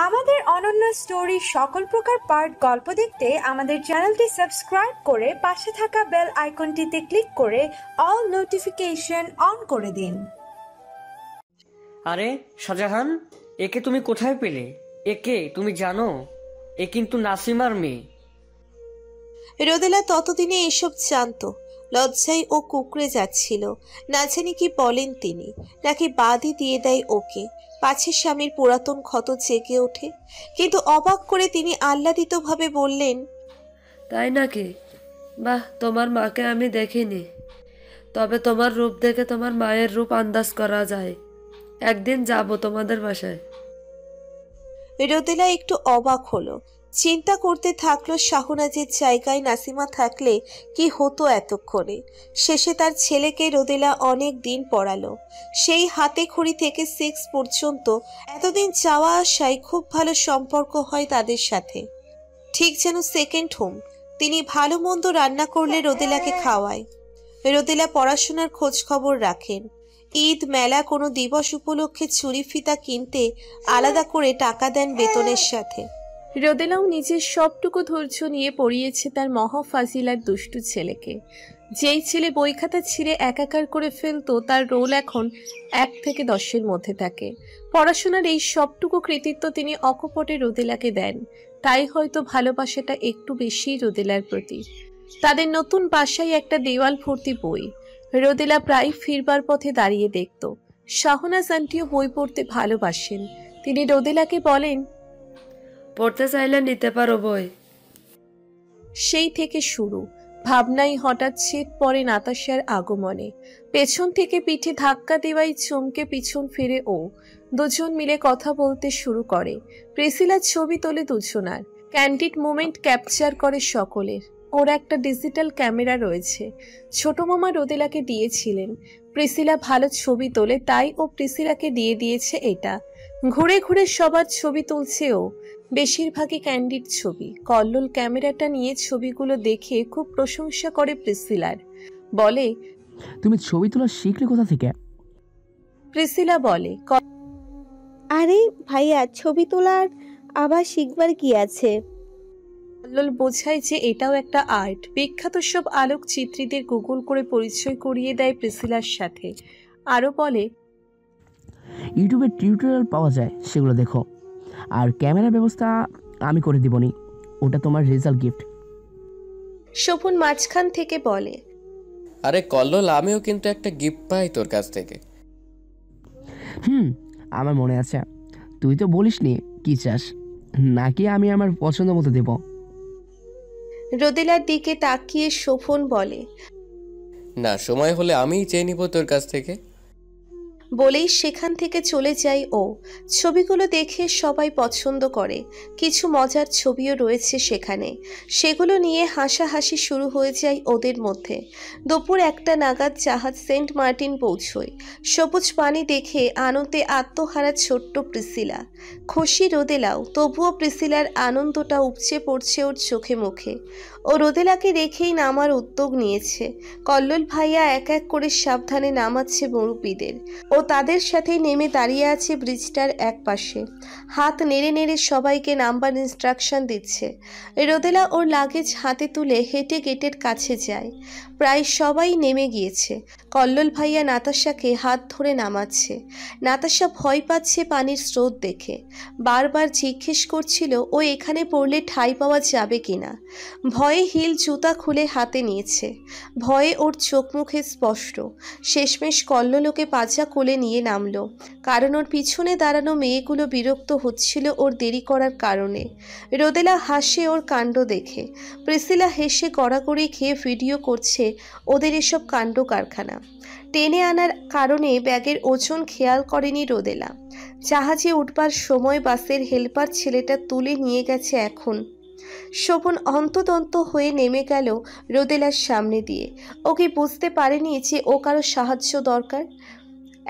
আমাদের অনন্য স্টোরি সকল প্রকার পার্ট গল্প দেখতে আমাদের চ্যানেলটি সাবস্ক্রাইব করে পাশে থাকা বেল আইকনটিতে ক্লিক করে অল নোটিফিকেশন অন করে দিন। আরে শাহজাহান, একে তুমি কোথায় পেলে? একে তুমি জানো? এ কিন্তু নাসিমার মেয়ে। রোদেলা ততদিনে এসব জানতো। লজ্জায় ও কুকড়ে যাচ্ছিল। না জানি কি বলেন তিনি, নাকি বাদই দিয়ে দেয় ওকে। পাছে স্বামীর পুরাতন ক্ষত জেগে ওঠে। কিন্তু অবাক করে তিনি আহ্লাদিতভাবে বললেন, তাই নাকি? বাহ, তোমার মাকে আমি দেখিনি, তবে তোমার রূপ দেখে তোমার মায়ের রূপ আন্দাজ করা যায়। একদিন যাব তোমাদের বাসায়। রোদেলা একটু অবাক হলো। চিন্তা করতে থাকলো শাহনাজের জায়গায় নাসিমা থাকলে কি হতো এতক্ষণে। শেষে তার ছেলেকে রোদেলা অনেক দিন পড়ালো, সেই হাতে খড়ি থেকে 6 পর্যন্ত। এতদিন যাওয়া আসায় খুব ভালো সম্পর্ক হয় তাদের সাথে, ঠিক যেন সেকেন্ড হোম। তিনি ভালো মন্দ রান্না করলে রোদেলাকে খাওয়ায়। রোদেলা পড়াশোনার খোঁজ খবর রাখেন। ঈদ, মেলা, কোনো দিবস উপলক্ষে চুরি ফিতা কিনতে আলাদা করে টাকা দেন বেতনের সাথে। রোদেলাও নিজের সবটুকু ধৈর্য নিয়ে পড়িয়েছে তার মহাফাজিলার দুষ্টু ছেলেকে। যেই ছেলে বই খাতা ছিঁড়ে একাকার করে ফেলতো, তার রোল এখন 1 থেকে 10-এর মধ্যে থাকে। পড়াশোনার এই সবটুকু কৃতিত্ব তিনি অকপটে রোদেলাকে দেন। তাই হয়তো ভালোবাসাটা একটু বেশি রোদেলার প্রতি। তাদের নতুন বাসায় একটা দেওয়াল ভর্তি বই। রোদেলা প্রায় ফিরবার পথে দাঁড়িয়ে দেখত। শাহনাজ আন্টিও বই পড়তে ভালোবাসেন। তিনি রোদেলাকে বলেন, পড়তে চাইলে নিতে পারো বই। সেই থেকে শুরু। ভাবনাই হঠাৎ ছেদ পড়ে নাতাশার আগমনে। পেছন থেকে পিঠে ধাক্কা দেওয়াই চমকে পিছন ফিরে ও। দুজন মিলে কথা বলতে শুরু করে। প্রিসিলার ছবি তোলে দুজনার। ক্যান্ডিড মোমেন্ট ক্যাপচার করে সকলের। ওর একটা ডিজিটাল ক্যামেরা রয়েছে, ছোট মামা রোদেলাকে দিয়েছিলেন। প্রিসিলা ভালো ছবি তোলে, তাই ও প্রিসিলাকে দিয়ে দিয়েছে এটা। ঘুরে ঘুরে সবার ছবি তুলছে ও, বেশিরভাগই ক্যান্ডিড ছবি। কল্লোল ক্যামেরাটা নিয়ে ছবিগুলো দেখে খুব প্রশংসা করে প্রিসিলার। বলে, তুমি ছবি তোলা শিখলে কোথা থেকে? প্রিসিলা বলে, আরে ভাইয়া, ছবি তোলার আবার শিখবার কি আছে? কল্লোল বোঝায় যে এটাও একটা আর্ট। বিখ্যাত সব আলোকচিত্রীদের গুগল করে পরিচয় করিয়ে দেয় প্রিসিলার সাথে। আরও বলে, ইউটিউবে টিউটোরিয়াল পাওয়া যায়, সেগুলো দেখো। আর ক্যামেরার ব্যবস্থা আমি করে দিবনি, ওটা তোমার রেজাল্ট গিফট। শোভন মাঝখান থেকে বলে, আরে কল্লোল, আমিও কিন্তু একটা গিফট পাই তোর কাছ থেকে। আমার মনে আছে। তুই তো বলিসনি কি চাস, নাকি আমি আমার পছন্দ মতো দেব? রোদেলার দিকে তাকিয়ে শোভন বলে, না, সময় হলে আমিই চেয়ে নিব তোর কাছ থেকে। বলেই সেখান থেকে চলে যায় ও। ছবিগুলো দেখে সবাই পছন্দ করে। কিছু মজার ছবিও রয়েছে সেখানে। সেগুলো নিয়ে হাসাহাসি শুরু হয়ে যায় ওদের মধ্যে। দুপুর 1টা নাগাদ জাহাজ সেন্ট মার্টিন পৌঁছয়। সবুজ পানি দেখে আনন্দে আত্মহারা ছোট্ট প্রিসিলা। খুশি রোদেলাও, তবুও প্রিসিলার আনন্দটা উপচে পড়ছে ওর চোখে মুখে। ও রোদেলাকে রেখেই নামার উদ্যোগ নিয়েছে। কল্লোল ভাইয়া এক এক করে সাবধানে নামাচ্ছে মুরব্বীদের। ও তাদের সাথে নেমে দাঁড়িয়ে আছে ব্রিজটার এক পাশে। হাত নেড়ে নেড়ে সবাইকে নামবার ইনস্ট্রাকশন দিচ্ছে। রোদেলা ওর লাগেজ হাতে তুলে হেঁটে গেটের কাছে যায়। প্রায় সবাই নেমে গিয়েছে। কল্লোল ভাইয়া নাতাশাকে হাত ধরে নামাচ্ছে। নাতাশা ভয় পাচ্ছে পানির স্রোত দেখে। বারবার জিজ্ঞেস করছিল ও এখানে পড়লে ঠাঁই পাওয়া যাবে কিনা। ভয়ে হিল জুতা খুলে হাতে নিয়েছে। ভয়ে ওর চোখ মুখে স্পষ্ট। শেষমেশ কল্লোলকে পাজা কোলে নিয়ে নামলো, কারণ ওর পিছনে দাঁড়ানো মেয়েগুলো বিরক্ত হচ্ছিল ওর দেরি করার কারণে। রোদেলা হাসে ওর কাণ্ড দেখে। প্রিসিলা হেসে গড়াগড়ি খেয়ে ভিডিও করছে ওদের এসব কাণ্ড কারখানা। টেনে আনার কারণে ব্যাগের ওজন খেয়াল করেনি রোদেলা। জাহাজে উঠবার সময় বাসের হেল্পার ছেলেটা তুলে নিয়ে গেছে এখন। শোভন হন্তদন্ত হয়ে নেমে গেল রোদেলার সামনে দিয়ে। ওকে বুঝতে পারেনি যে ও কারো সাহায্য দরকার।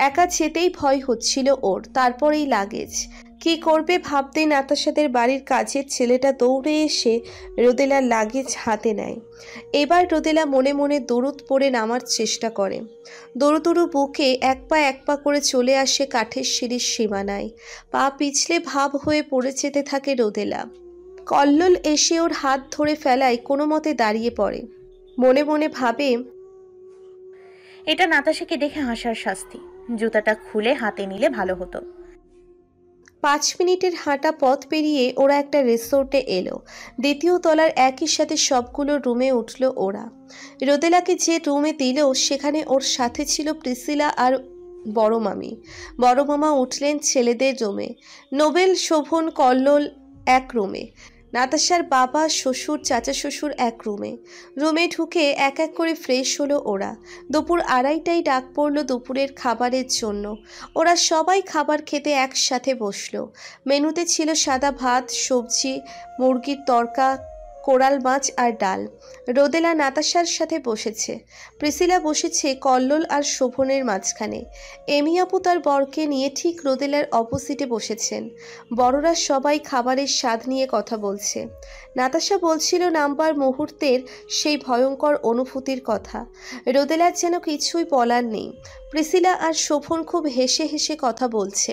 একা যেতেই ভয় হচ্ছিল ওর, তারপরেই লাগেজ। কি করবে ভাবতেই নাতাশাদের বাড়ির কাজের ছেলেটা দৌড়ে এসে রোদেলার লাগেজ হাতে নেয়। এবার রোদেলা মনে মনে দরুদ পড়ে নামার চেষ্টা করে। দৌড়ু দৌড়ু বুকে এক পা করে চলে আসে কাঠের সিঁড়ির সীমানায়। পা পিছলে ভাব হয়ে পড়ে যেতে থাকে রোদেলা। কল্লোল এসে ওর হাত ধরে ফেলায় কোনো মতে দাঁড়িয়ে পড়ে। মনে মনে ভাবে, এটা নাতাশাকে দেখে হাসার শাস্তি। জুতাটা খুলে হাতে নিলে ভালো হতো। 5 মিনিটের হাঁটা পথ পেরিয়ে ওরা একটা রিসোর্টে এলো। দ্বিতীয় তলার একই সাথে সবগুলো রুমে উঠল ওরা। রোদেলাকে যে রুমে দিল সেখানে ওর সাথে ছিল প্রিসিলা আর বড় মামি। বড় মামা উঠলেন ছেলেদের রুমে। নোবেল, শোভন, কল্লোল এক রুমে। নাতাশার বাবা, শ্বশুর, চাচা শ্বশুর এক রুমে। রুমে ঢুকে এক এক করে ফ্রেশ হলো ওরা। দুপুর 2:30টায় ডাক পড়লো দুপুরের খাবারের জন্য। ওরা সবাই খাবার খেতে একসাথে বসলো। মেনুতে ছিল সাদা ভাত, সবজি, মুরগির তরকা, কোরাল মাছ আর ডাল। রোদেলা নাতাশার সাথে বসেছে। প্রিসিলা বসেছে কল্লোল আর শোভনের মাঝখানে। এমি আপু তার বরকে নিয়ে ঠিক রোদেলার অপোজিটে বসেছেন। বড়রা সবাই খাবারের স্বাদ নিয়ে কথা বলছে। নাতাশা বলছিল নামবার মুহূর্তের সেই ভয়ঙ্কর অনুভূতির কথা। রোদেলার যেন কিছুই বলার নেই। প্রিসিলা আর শোভন খুব হেসে হেসে কথা বলছে।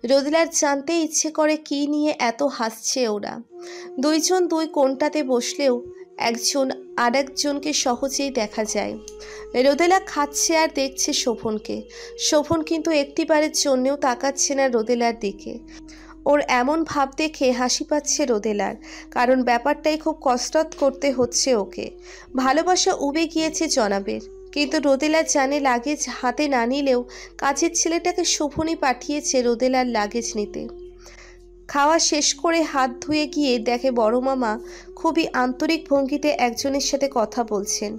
রোদেলার জানতে ইচ্ছে করে কি নিয়ে এত হাসছে ওরা। দুইজন দুই কোণটাতে বসলেও একজন আর একজনকে সহজেই দেখা যায়। রোদেলা খাচ্ছে আর দেখছে শোভনকে। শোভন কিন্তু একটিবারের জন্যেও তাকাচ্ছে না রোদেলার দিকে। ওর এমন ভাব দেখে হাসি পাচ্ছে রোদেলার, কারণ ব্যাপারটাই খুব কষ্টত করতে হচ্ছে ওকে। ভালোবাসা উবে গিয়েছে জনাবের, কিন্তু রোদেলা জানে লাগেজ হাতে না নিলেও কাজের ছেলেটাকে শোভনই পাঠিয়েছে রোদেলার লাগেজ নিতে। খাওয়া শেষ করে হাত ধুয়ে গিয়ে দেখে বড় মামা খুবই আন্তরিক ভঙ্গিতে একজনের সাথে কথা বলছেন।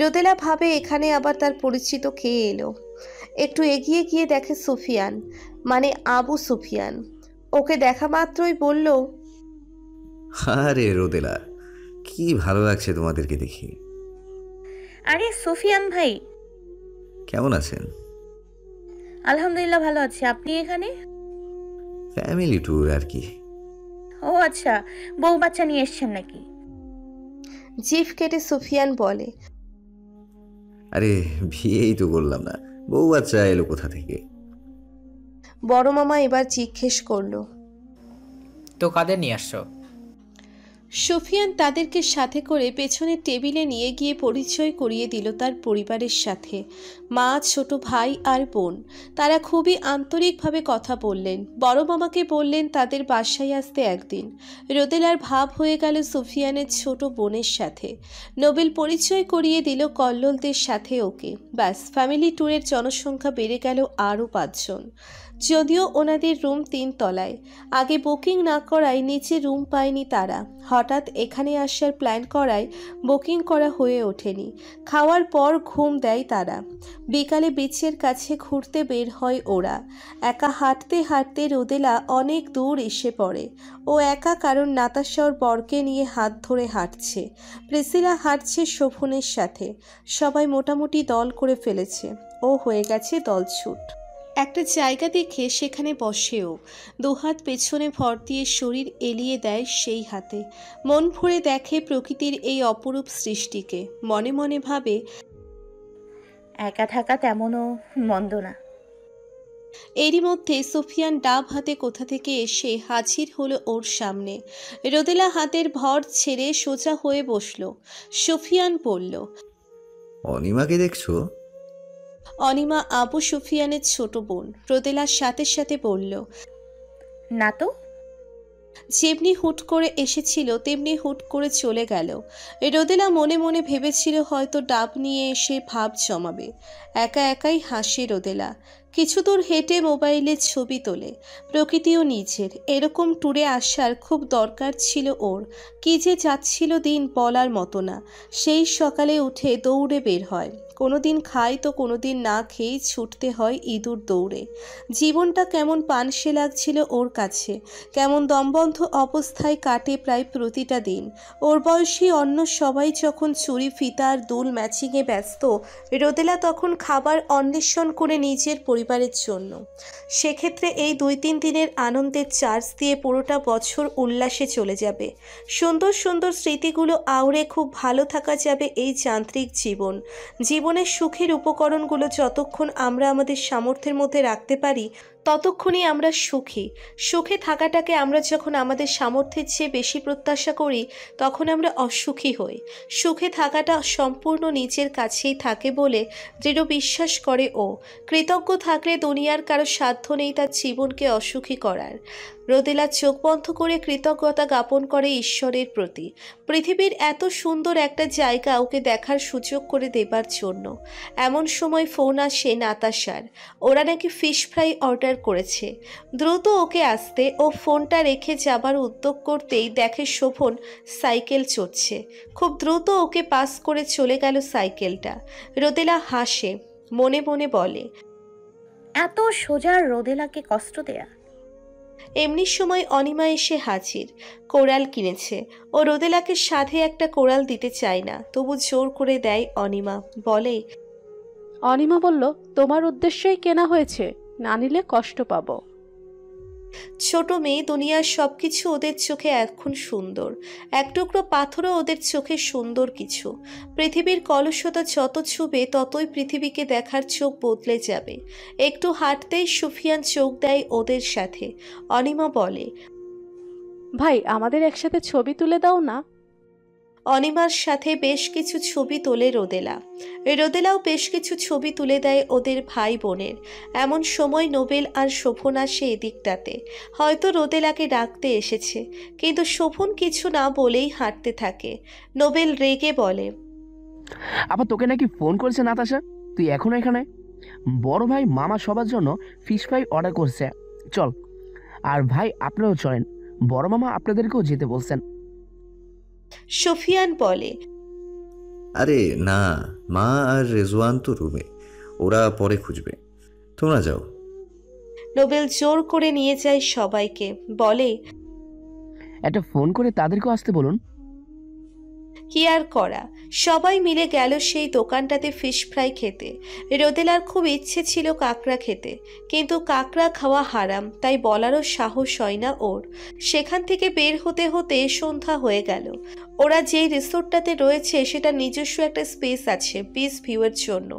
রোদেলা ভাবে এখানে আবার তার পরিচিত কে এলো। একটু এগিয়ে গিয়ে দেখে সুফিয়ান, মানে আবু সুফিয়ান। ওকে দেখা মাত্রই বলল, আরে রোদেলা, কি ভালো লাগছে তোমাদেরকে দেখি। আরে সুফিয়ান ভাই, কেমন আছেন? আলহামদুলিল্লাহ ভালো আছি। আপনি এখানে? ফ্যামিলি ট্যুর আর কি। ও আচ্ছা, বউ বাচ্চা নিয়ে এসছেন নাকি? জিভ কেটে সুফিয়ান বলে, আরে বিয়েই তো করলাম না, বউ বাচ্চা এলো কোথা থেকে? বড় মামা এবার জিজ্ঞেস করলো, তো কাদের নিয়ে আসছো? সুফিয়ান তাদেরকে সাথে করে পেছনের টেবিলে নিয়ে গিয়ে পরিচয় করিয়ে দিল তার পরিবারের সাথে। মা, ছোট ভাই আর বোন। তারা খুবই আন্তরিকভাবে কথা বললেন। বড় মামাকে বললেন তাদের বাসায় আসতে একদিন। রোদেলার ভাব হয়ে গেল সুফিয়ানের ছোট বোনের সাথে। নোবেল পরিচয় করিয়ে দিল কল্লোলদের সাথে ওকে। ব্যাস, ফ্যামিলি ট্যুরের জনসংখ্যা বেড়ে গেল আরও 5 জন। যদিও ওনাদের রুম 3 তলায়। আগে বুকিং না করায় নিচে রুম পায়নি তারা। হঠাৎ এখানে আসার প্ল্যান করায় বুকিং করা হয়ে ওঠেনি। খাওয়ার পর ঘুম দেয় তারা। বিকালে বিচের কাছে ঘুরতে বের হয় ওরা। একা হাঁটতে হাঁটতে রোদেলা অনেক দূর এসে পড়ে। ও একা, কারণ নাতাশা ওর বরকে নিয়ে হাত ধরে হাঁটছে। প্রিসিলা হাঁটছে শোভনের সাথে। সবাই মোটামুটি দল করে ফেলেছে। ও হয়ে গেছে দলছুট। একটা জায়গা দেখে সেখানে বসেও দুহাত পেছনে ভর দিয়ে শরীর এলিয়ে দেয় সেই হাতে। মন ভরে দেখে প্রকৃতির এই অপরূপ সৃষ্টিকে। মনে মনে ভাবে, একা থাকা তেমনও মন্দ না। এরই মধ্যে সুফিয়ান ডাব হাতে কোথা থেকে এসে হাজির হলো ওর সামনে। রোদেলা হাতের ভর ছেড়ে সোজা হয়ে বসল। সুফিয়ান বলল, অনিমাকে দেখছো? অনিমা আবু সুফিয়ানের ছোট বোন। রোদেলার সাথে সাথে বলল, না তো। যেমনি হুট করে এসেছিল তেমনি হুট করে চলে গেল। রোদেলা মনে মনে ভেবেছিল হয়তো ডাব নিয়ে এসে ভাব জমাবে। একা একাই হাসে রোদেলা। কিছু দূর হেঁটে মোবাইলে ছবি তোলে। প্রকৃতিও নিজের। এরকম ট্যুরে আসার খুব দরকার ছিল ওর। কি যে যাচ্ছিল দিন বলার মতো না। সেই সকালে উঠে দৌড়ে বের হয়। কোনোদিন খায় তো কোনোদিন না খেয়েই ছুটতে হয় ইঁদুর দৌড়ে। জীবনটা কেমন পানসে লাগছিল ওর কাছে, কেমন দমবন্ধ অবস্থায় কাটে প্রায় প্রতিটা দিন। ওর বয়সী অন্য সবাই যখন চুরি ফিতা আর দুল ম্যাচিংয়ে ব্যস্ত, রোদেলা তখন খাবার অন্বেষণ করে নিজের পরিবারের জন্য। সেক্ষেত্রে এই 2-3 দিনের আনন্দের চার্জ দিয়ে পুরোটা বছর উল্লাসে চলে যাবে। সুন্দর সুন্দর স্মৃতিগুলো আউড়ে খুব ভালো থাকা যাবে এই যান্ত্রিক জীবনের সুখের উপকরণগুলো যতক্ষণ আমরা আমাদের সামর্থ্যের মধ্যে রাখতে পারি ততক্ষণই আমরা সুখে থাকাটাকে আমরা যখন আমাদের সামর্থ্যের চেয়ে বেশি প্রত্যাশা করি তখন আমরা অসুখী হই। সুখে থাকাটা সম্পূর্ণ নিজের কাছেই থাকে বলে দৃঢ় বিশ্বাস করে ও। কৃতজ্ঞ থাকলে দুনিয়ার কারো সাধ্য নেই তার জীবনকে অসুখী করার। রোদেলা চোখ বন্ধ করে কৃতজ্ঞতা জ্ঞাপন করে ঈশ্বরের প্রতি, পৃথিবীর এত সুন্দর একটা জায়গা ওকে দেখার সুযোগ করে দেবার জন্য। এমন সময় ফোন আসে নাতাশার। ওরা নাকি ফিশ ফ্রাই অর্ডার করেছে। দ্রুত ওকে আসতে ও ফোনটা রেখে যাবার উদ্যোগ করতেই দেখে শোভন সাইকেল চড়ছে। খুব দ্রুত ওকে পাস করে চলে গেল সাইকেলটা। রোদেলা হাসে, মনে মনে বলে, এত সোজা রোদেলাকে কষ্ট দেয়া। এমনি সময় অনিমা এসে হাজির। কোরাল কিনেছে। ও রোদেলাকে সাধে একটা কোরাল দিতে চায় না, তবু জোর করে দেয় অনিমা। বলে, অনিমা বলল তোমার উদ্দেশ্যেই কেনা হয়েছে, না নিলে কষ্ট পাবো। ছোট মেয়ে, দুনিয়ার সবকিছু ওদের চোখে এখন সুন্দর। এক টুকরো পাথরও ওদের চোখে সুন্দর কিছু। পৃথিবীর কলুষতা যত ছুবে ততই পৃথিবীকে দেখার চোখ বদলে যাবে। একটু হাঁটতেই সুফিয়ান চোখ দেয় ওদের সাথে। অনিমা বলে, ভাই আমাদের একসাথে ছবি তুলে দাও না। অনিমার সাথে বেশ কিছু ছবি তোলে রোদেলাও বেশ কিছু ছবি তুলে দেয় ওদের ভাই বোনের। এমন সময় নোবেল আর শোভন আসে এদিকটাতে। হয়তো রোদেলাকে ডাকতে এসেছে, কিন্তু শোভন কিছু না বলেই হাঁটতে থাকে। নোবেল রেগে বলে, আবার তোকে নাকি ফোন করেছে নাতাশা, তুই এখনো এখানে? বড় ভাই মামা সবার জন্য ফিশ ফ্রাই অর্ডার করছে, চল। আর ভাই আপনারাও চলেন, বড় মামা আপনাদেরকেও যেতে বলছেন। সুফিয়ান বলে, আরে না, মা আর রেজওয়ান তো রুমে, ওরা পরে খুঁজবে, তোমরা যাও। নোবেল জোর করে নিয়ে যায় সবাইকে। বলে, একটা ফোন করে তাদেরকেও আসতে বলুন। কি আর করা, সবাই মিলে গেল সেই দোকানটাতে ফিশ ফ্রাই খেতে। রোদেলার খুব ইচ্ছে ছিল কাঁকড়া খেতে, কিন্তু কাঁকড়া খাওয়া হারাম, তাই বলারও সাহস হয় না ওর। সেখান থেকে বের হতে হতে সন্ধ্যা হয়ে গেল। ওরা যেই রিসোর্টটাতে রয়েছে সেটা নিজস্ব একটা স্পেস আছে বিচ ভিউয়ের জন্য।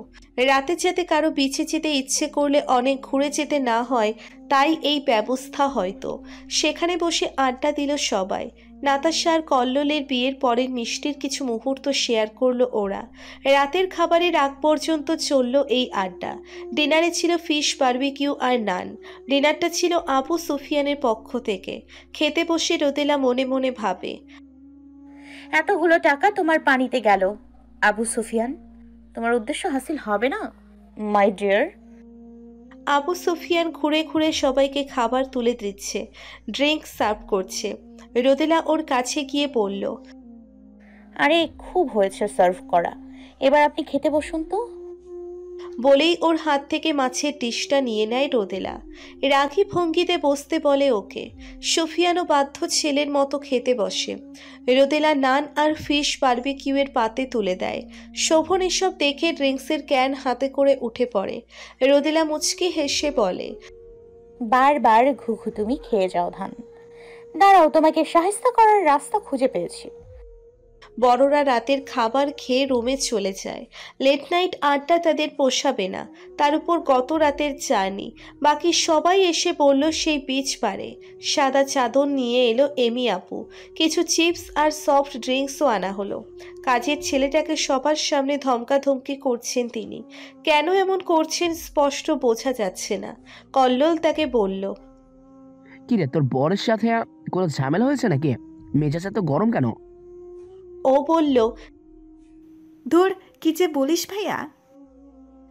রাতে যাতে কারো বিচে যেতে ইচ্ছে করলে অনেক ঘুরে যেতে না হয়, তাই এই ব্যবস্থা হয়তো। সেখানে বসে আড্ডা দিল সবাই। নাতাশা আর কল্লোলের বিয়ের পরের মিষ্টির কিছু মুহূর্ত শেয়ার করলো ওরা। রাতের খাবারের আগ পর্যন্ত চলল এই আড্ডা। ডিনারে ছিল ফিশ বারবিকিউ আর নান। ডিনারটা ছিল আবু সুফিয়ানের পক্ষ থেকে। খেতে বসে রোদেলা মনে মনে ভাবে, এতগুলো টাকা তোমার পানিতে গেল আবু সুফিয়ান, তোমার উদ্দেশ্য হাসিল হবে না মাই ডিয়ার। আবু সুফিয়ান ঘুরে ঘুরে সবাইকে খাবার তুলে দিচ্ছে, ড্রিঙ্ক সার্ভ করছে। রোদেলা ওর কাছে গিয়ে বলল, আরে খুব হয়েছে সার্ভ করা, এবার আপনি খেতে বসুন তো। বলেই ওর হাত থেকে মাছের ডিশটা নিয়ে নেয় রোদেলা। রাগী ভঙ্গিতে বসতে বলে ওকে। সুফিয়ানও বাধ্য ছেলের মতো খেতে বসে। রোদেলা নান আর ফিশ বারবিকিউয়ের পাতে তুলে দেয়। শোভন এসব দেখে ড্রিঙ্কসের ক্যান হাতে করে উঠে পড়ে। রোদেলা মুচকি হেসে বলে, বারবার ঘুঘু তুমি খেয়ে যাও ধান, দাঁড়াও তোমাকে সাহায্য করার রাস্তা খুঁজে পেয়েছি। বড়রা রাতের খাবার খেয়ে রুমে চলে যায়। লেট নাইট আড্ডা তাদের পোষাবে না, তার উপর গত রাতের জার্নি। বাকি সবাই এসে বলল সেই বিচ পারে। সাদা চাদর নিয়ে এলো এমি আপু। কিছু চিপস আর সফট ড্রিঙ্কসও আনা হলো। কাজের ছেলেটাকে সবার সামনে ধমকাধমকি করছেন তিনি। কেন এমন করছেন স্পষ্ট বোঝা যাচ্ছে না। কল্লোল তাকে বলল, কিরে, তোর বরের সাথে কোনো ঝামেলা হয়েছে নাকি? মেজাজ এত গরম কেন? ও বলল, ধুর, কি যে বলিস ভাইয়া।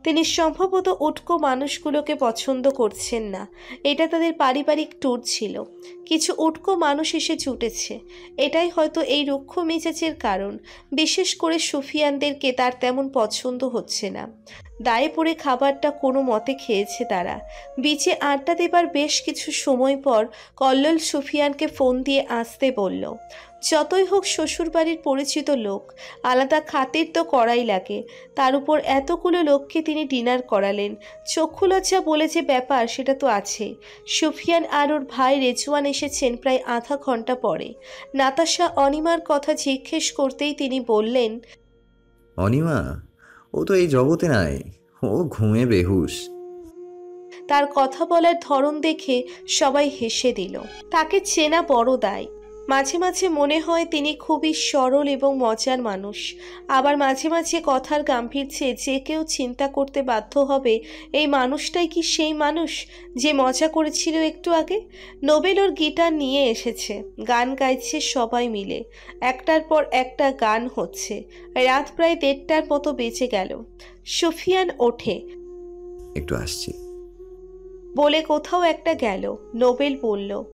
তিনি সম্ভবত উটকো মানুষগুলোকে পছন্দ করছেন না। এটা তাদের পারিবারিক ট্যুর ছিল, কিছু উটকো মানুষ এসে জুটেছে। এটাই হয়তো এই রুক্ষ মেজাজের কারণ। বিশেষ করে সুফিয়ানদেরকে তার তেমন পছন্দ হচ্ছে না। দায়ে পড়ে খাবারটা কোনো মতে খেয়েছে তারা। বিচে আড্ডা দেবার বেশ কিছু সময় পর কল্লোল সুফিয়ানকে ফোন দিয়ে আসতে বলল। যতই হোক শ্বশুরবাড়ির পরিচিত লোক, আলাদা খাতির তো করাই লাগে। তার উপর এতগুলো লোককে তিনি ডিনার করালেন। চক্ষু লজ্জা বলে যে ব্যাপার সেটা তো আছে। সুফিয়ান আর ওর ভাই রেজওয়ান এসেছেন প্রায় আধা ঘন্টা পরে। নাতাশা অনিমার কথা জিজ্ঞেস করতেই তিনি বললেন, অনিমা, ও তো এই জগতে নাই, ও ঘুমে বেহুশ। তার কথা বলার ধরন দেখে সবাই হেসে দিল। তাকে চেনা বড় দায়। মাঝে মাঝে মনে হয় তিনি খুবই সরল এবং মজার মানুষ। আবার মাঝে মাঝে কথার গাম্ভীর্যে যে কেউ চিন্তা করতে বাধ্য হবে, এই মানুষটাই কি সেই মানুষ যে মজা করেছিল একটু আগে? নোবেল ওর গিটার নিয়ে এসেছে, গান গাইছে সবাই মিলে। একটার পর একটা গান হচ্ছে। রাত প্রায় 1:30টার মতো বেজে গেল। সুফিয়ান ওঠে, একটু আসছি বলে কোথাও একটা গেল। নোবেল বলল,